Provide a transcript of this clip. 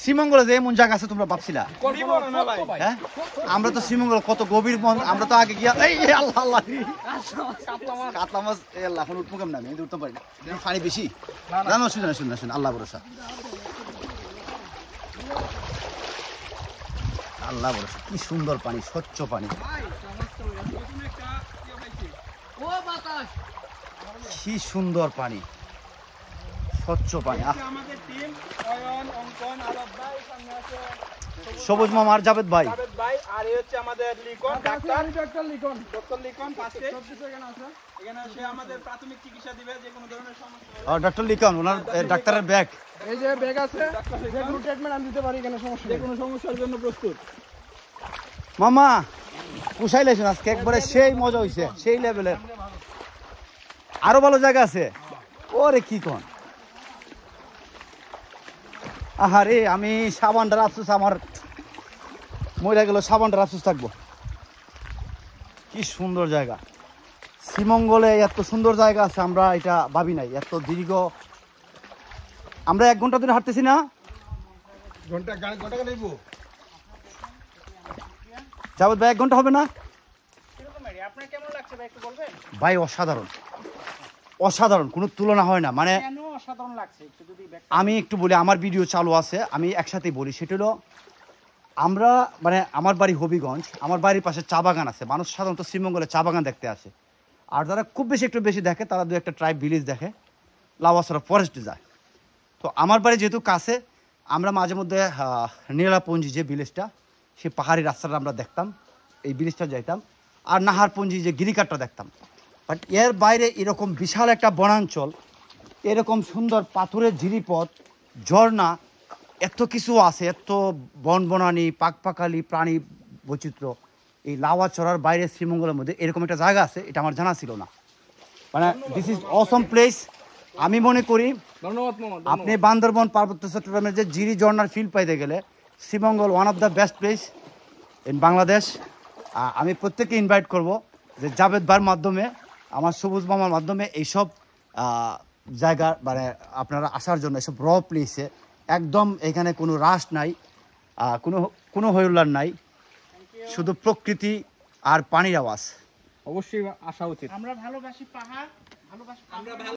শ্রীমঙ্গলে যে এমন জায়গা আছে তোমরা ভাবছিলা? হ্যাঁ, আমরা তো শ্রীমঙ্গল কত গভীর, আমরা তো আগে গিয়া আল্লাহ আল্লাহ কাতলা মাছ এখন উঠবো কেমন, আমি উঠতে পারি না, পানি বেশি। না শুনে আল্লাহ ভরসা, আল্লাহ ভরসা। কি সুন্দর পানি, স্বচ্ছ পানি, কি সুন্দর পানি, স্বচ্ছ পানি। সবুজ মামা আর জাভেদ ভাই, আর এই হচ্ছে আমাদের লিকন ডাক্তার, ডক্টর লিকন পাশে এখানে সে আমাদের প্রাথমিক চিকিৎসা দিবে যে কোনো ধরনের সমস্যা। ডক্টর লিকন ওনার ডাক্তারের ব্যাগ, এই যে ব্যাগ আছে, যে কোনো ট্রিটমেন্ট আমি দিতে পারি এখানে, সমস্যা যে কোনো সমস্যার জন্য প্রস্তুত। মামা পুষাইলেছেন আজকে একবারে, সেই মজা হইছে, সেই লেভেলের। আরো ভালো জায়গা আছে। ওরে কি কোন, আহারে আমি সাবানটার আফসোস, আমার মরে গেল, সাবানটার আফসোস থাকবো। কি সুন্দর জায়গা, শ্রীমঙ্গলে এত সুন্দর জায়গা আছে, আমরা এটা ভাবি নাই। এত দীর্ঘ, আমরা 1 ঘন্টা ধরে হাঁটতেছি না? জাভেদ ভাই 1 ঘন্টা হবে না ভাই? অসাধারণ, অসাধারণ, কোনো তুলনা হয় না। মানে আমি একটু বলি, আমার ভিডিও চালু আছে, আমি একসাথেই বলি। সেটা হলো, আমরা মানে আমার বাড়ি হবিগঞ্জ, আমার বাড়ির পাশে চা বাগান আছে। মানুষ সাধারণত শ্রীমঙ্গলে চা বাগান দেখতে আসে, আর যারা খুব বেশি একটু বেশি দেখে তারা 2-1টা ট্রাইব ভিলেজ দেখে, লাওয়াছড়া ফরেস্টে যায়। তো আমার বাড়ি যেহেতু কাছে, আমরা মাঝে মধ্যে নীলাপঞ্জি যে ভিলেজটা, সেই পাহাড়ি রাস্তাটা আমরা দেখতাম, এই ভিলেজটা যাইতাম। আর নাহারপঞ্জি যে গিরিকাটটা দেখতাম। বাট এর বাইরে এরকম বিশাল একটা বনাঞ্চল, এরকম সুন্দর পাথরের ঝিরিপথ, ঝর্ণা, এত কিছু আছে, এত বনবনানি, পাকপাকালি, প্রাণী বৈচিত্র্য, এই লাওয়াছড়ার বাইরে শ্রীমঙ্গলের মধ্যে এরকম একটা জায়গা আছে, এটা আমার জানা ছিল না। মানে দিস ইজ অসম প্লেস। আমি মনে করি আপনি বান্দরবন পার্বত্য চট্টগ্রামের যে জিরি ঝর্ণার ফিল পাইতে গেলে Sreemangal one of the best place in Bangladesh. আমি প্রত্যেককে ইনভাইট করব যে জাভেদ ভাইয়ের মাধ্যমে, আমার সবুজ মামার মাধ্যমে এইসব জায়গা মানে আপনারা আসার জন্য, এসব র প্লেসে একদম, এখানে কোনো রাশ নাই, কোনো হইহুল্লার নাই, শুধু প্রকৃতি আর পানির আওয়াজ। অবশ্যই আসা উচিত। আমরা ভালোবাসি পাহাড়, ভালোবাসি